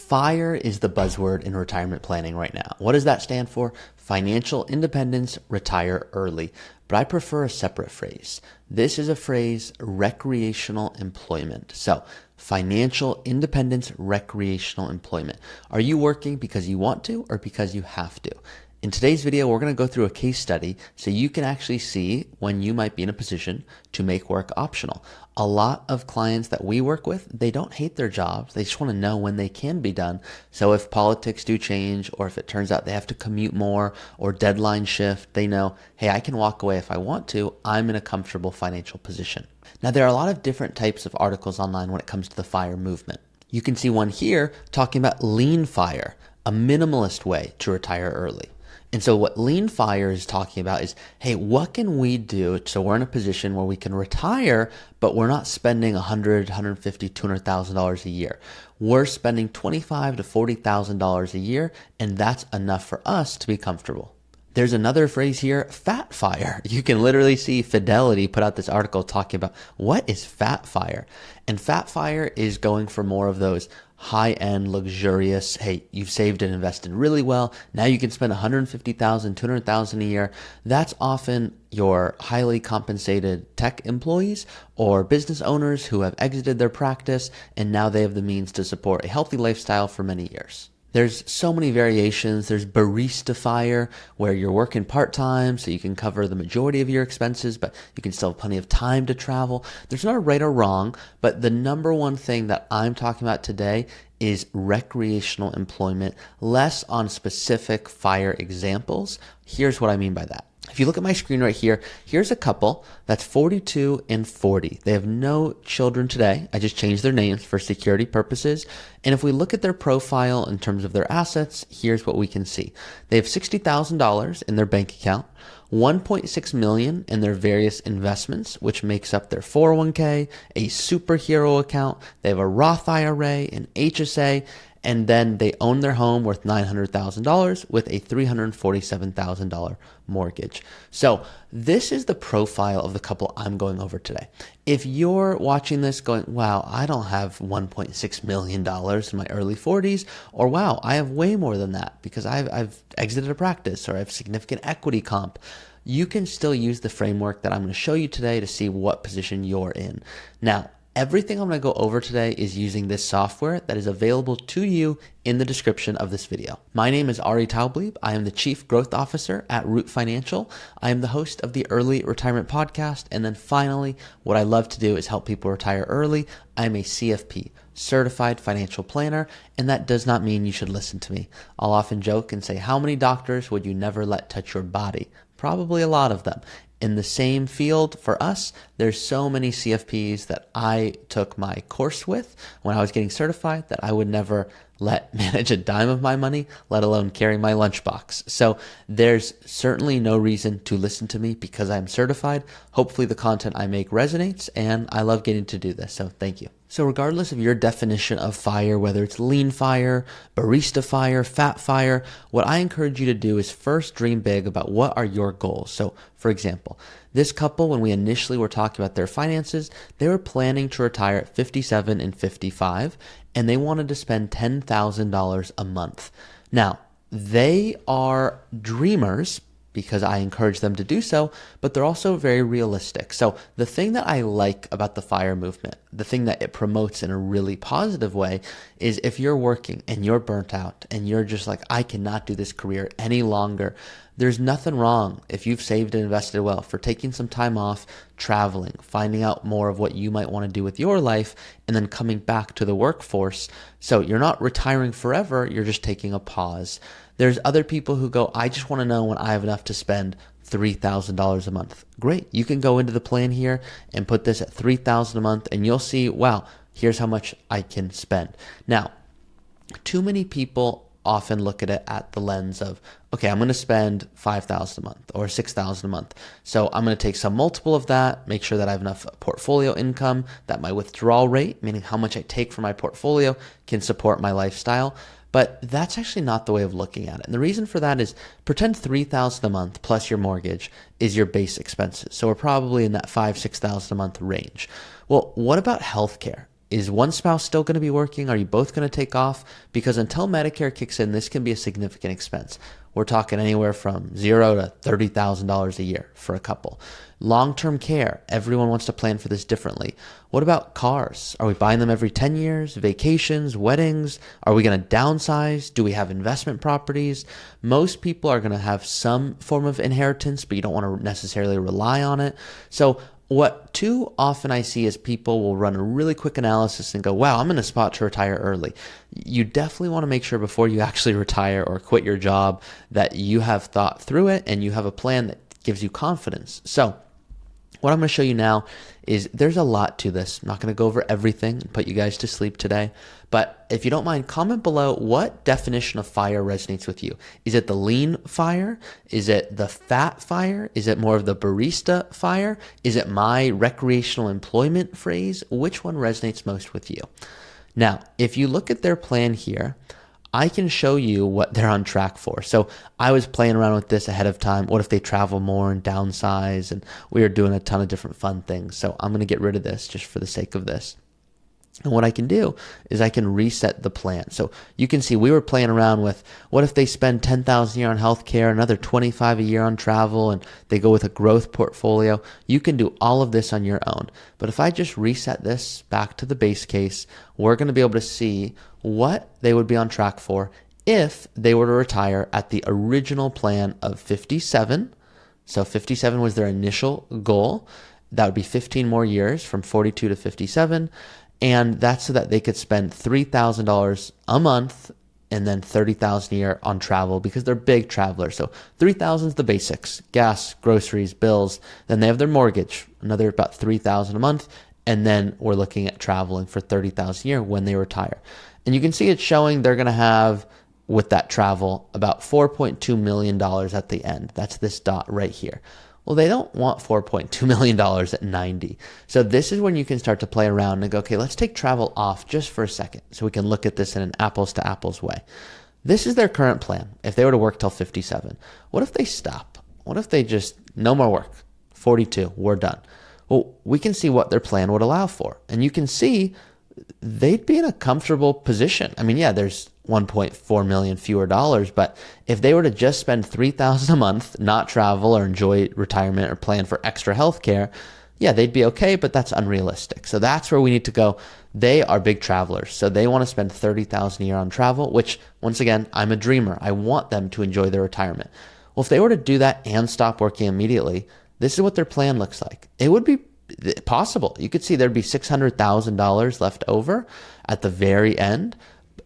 FIRE is the buzzword in retirement planning right now. What does that stand for? Financial independence, retire early. But I prefer a separate phrase. This is a phrase, recreational employment. So financial independence, recreational employment. Are you working because you want to or because you have to? In today's video, we're going to go through a case study so you can actually see when you might be in a position to make work optional. A lot of clients that we work with, they don't hate their jobs. They just want to know when they can be done. So if politics do change, or if it turns out they have to commute more or deadline shift, they know, hey, I can walk away if I want to. I'm in a comfortable financial position. Now, there are a lot of different types of articles online when it comes to the FIRE movement. You can see one here talking about lean FIRE, a minimalist way to retire early. And so what lean FIRE is talking about is, hey, what can we do so we're in a position where we can retire, but we're not spending $100,000, $150,000, $200,000 a year. We're spending $25,000 to $40,000 a year, and that's enough for us to be comfortable. There's another phrase here, fat FIRE. You can literally see Fidelity put out this article talking about what is fat FIRE. And fat FIRE is going for more of those high-end, luxurious, hey, you've saved and invested really well. Now you can spend $150,000, $200,000 a year. That's often your highly compensated tech employees or business owners who have exited their practice and now they have the means to support a healthy lifestyle for many years. There's so many variations. There's Barista FIRE, where you're working part-time so you can cover the majority of your expenses, but you can still have plenty of time to travel. There's not a right or wrong, but the number one thing that I'm talking about today is recreational employment, less on specific FIRE examples. Here's what I mean by that. If you look at my screen right here, here's a couple that's 42 and 40. They have no children today. I just changed their names for security purposes. And if we look at their profile in terms of their assets, here's what we can see. They have $60,000 in their bank account, $1.6 million in their various investments, which makes up their 401k, a superhero account. They have a Roth IRA, an HSA, and then they own their home worth $900,000 with a $347,000 mortgage. So this is the profile of the couple I'm going over today. If you're watching this going, wow, I don't have $1.6 million in my early 40s, or wow, I have way more than that because I've exited a practice or I have significant equity comp, you can still use the framework that I'm going to show you today to see what position you're in. Now, everything I'm going to go over today is using this software that is available to you in the description of this video. My name is Ari Taublieb. I am the Chief Growth Officer at Root Financial. I am the host of the Early Retirement Podcast. And then finally, what I love to do is help people retire early. I am a CFP, Certified Financial Planner, and that does not mean you should listen to me. I'll often joke and say, how many doctors would you never let touch your body? Probably a lot of them. In the same field for us, there's so many CFPs that I took my course with when I was getting certified that I would never let manage a dime of my money, let alone carry my lunchbox. So there's certainly no reason to listen to me because I'm certified. Hopefully the content I make resonates, and I love getting to do this, so thank you. So regardless of your definition of FIRE, whether it's lean FIRE, Barista FIRE, fat FIRE, what I encourage you to do is first dream big about what are your goals. So for example, this couple, when we initially were talking about their finances, they were planning to retire at 57 and 55, and they wanted to spend $10,000 a month. Now, they are dreamers because I encourage them to do so, but they're also very realistic. So the thing that I like about the FIRE movement, the thing that it promotes in a really positive way, is if you're working and you're burnt out and you're just like, I cannot do this career any longer, there's nothing wrong if you've saved and invested well for taking some time off, traveling, finding out more of what you might want to do with your life, and then coming back to the workforce. So you're not retiring forever, you're just taking a pause. There's other people who go, I just want to know when I have enough to spend $3,000 a month. Great. You can go into the plan here and put this at $3,000 a month and you'll see, wow, here's how much I can spend. Now, too many people often look at it at the lens of, okay, I'm going to spend $5,000 a month or $6,000 a month. So I'm going to take some multiple of that, make sure that I have enough portfolio income, that my withdrawal rate, meaning how much I take from my portfolio, can support my lifestyle. But that's actually not the way of looking at it. And the reason for that is pretend $3,000 a month plus your mortgage is your base expenses. So we're probably in that $5,000, $6,000 a month range. Well, what about healthcare? is one spouse still going to be working? Are you both going to take off? Because until Medicare kicks in, this can be a significant expense. We're talking anywhere from $0 to $30,000 a year for a couple. Long-term care, everyone wants to plan for this differently. What about cars? Are we buying them every 10 years? Vacations, weddings? Are we going to downsize? Do we have investment properties? Most people are going to have some form of inheritance, but you don't want to necessarily rely on it. So what too often I see is people will run a really quick analysis and go, wow, I'm in a spot to retire early. You definitely want to make sure before you actually retire or quit your job that you have thought through it and you have a plan that gives you confidence. So what I'm going to show you now is there's a lot to this. I'm not going to go over everything and put you guys to sleep today. But if you don't mind, comment below what definition of FIRE resonates with you. Is it the lean FIRE? Is it the fat FIRE? Is it more of the barista FIRE? Is it my recreational employment phrase? Which one resonates most with you? Now, if you look at their plan here, I can show you what they're on track for. So I was playing around with this ahead of time. What if they travel more and downsize? And we are doing a ton of different fun things. So I'm going to get rid of this just for the sake of this. And what I can do is I can reset the plan. So you can see we were playing around with what if they spend $10,000 a year on healthcare, another $25,000 a year on travel, and they go with a growth portfolio. You can do all of this on your own. But if I just reset this back to the base case, we're going to be able to see what they would be on track for if they were to retire at the original plan of 57. So 57 was their initial goal. That would be 15 more years from 42 to 57. And that's so that they could spend $3,000 a month and then $30,000 a year on travel because they're big travelers. So $3,000 is the basics, gas, groceries, bills. Then they have their mortgage, another about $3,000 a month. And then we're looking at traveling for $30,000 a year when they retire. And you can see it's showing they're going to have, with that travel, about $4.2 million at the end. That's this dot right here. Well, they don't want $4.2 million at 90. So this is when you can start to play around and go, okay, let's take travel off just for a second so we can look at this in an apples to apples way. This is their current plan. If they were to work till 57, what if they stop? What if they just, no more work, 42, we're done? Well, we can see what their plan would allow for. And you can see they'd be in a comfortable position. I mean, yeah, there's 1.4 million fewer dollars, but if they were to just spend $3,000 a month, not travel or enjoy retirement or plan for extra health care, yeah, they'd be okay, but that's unrealistic. So that's where we need to go. They are big travelers, so they want to spend $30,000 a year on travel, which, once again, I'm a dreamer. I want them to enjoy their retirement. Well, if they were to do that and stop working immediately, this is what their plan looks like. It would be possible. You could see there'd be $600,000 left over at the very end.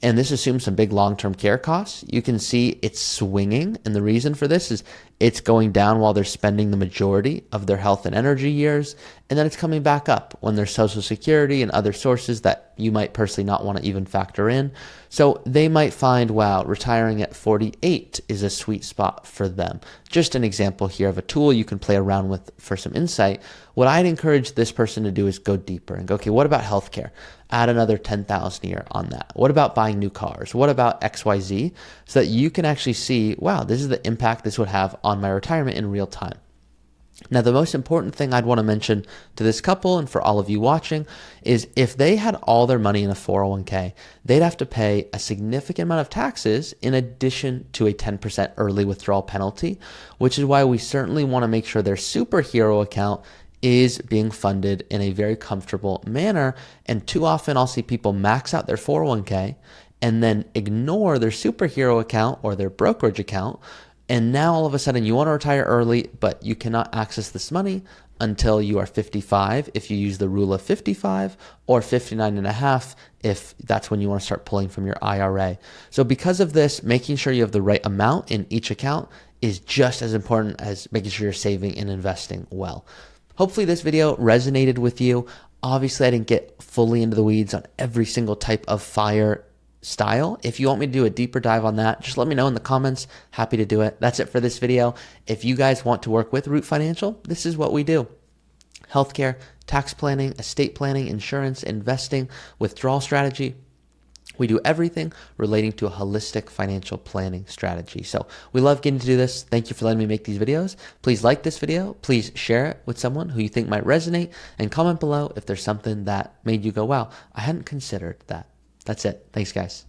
And this assumes some big long-term care costs. You can see it's swinging. And the reason for this is it's going down while they're spending the majority of their health and energy years. And then it's coming back up when there's Social Security and other sources that you might personally not want to even factor in. So they might find, wow, retiring at 48 is a sweet spot for them. Just an example here of a tool you can play around with for some insight. What I'd encourage this person to do is go deeper and go, okay, what about healthcare? Add another $10,000 a year on that. What about buying new cars? What about XYZ? So that you can actually see, wow, this is the impact this would have on my retirement in real time. Now, the most important thing I'd want to mention to this couple and for all of you watching is if they had all their money in a 401k, they'd have to pay a significant amount of taxes in addition to a 10% early withdrawal penalty, which is why we certainly want to make sure their superhero account is being funded in a very comfortable manner. And too often I'll see people max out their 401k and then ignore their superhero account or their brokerage account. And now all of a sudden you want to retire early, but you cannot access this money until you are 55 if you use the rule of 55, or 59 and a half if that's when you want to start pulling from your IRA. So because of this, making sure you have the right amount in each account is just as important as making sure you're saving and investing well. Hopefully this video resonated with you. Obviously I didn't get fully into the weeds on every single type of FIRE style. If you want me to do a deeper dive on that, just let me know in the comments. Happy to do it. That's it for this video. If you guys want to work with Root Financial, this is what we do. Healthcare, tax planning, estate planning, insurance, investing, withdrawal strategy. We do everything relating to a holistic financial planning strategy. So we love getting to do this. Thank you for letting me make these videos. Please like this video. Please share it with someone who you think might resonate, and comment below if there's something that made you go, wow, I hadn't considered that. That's it. Thanks, guys.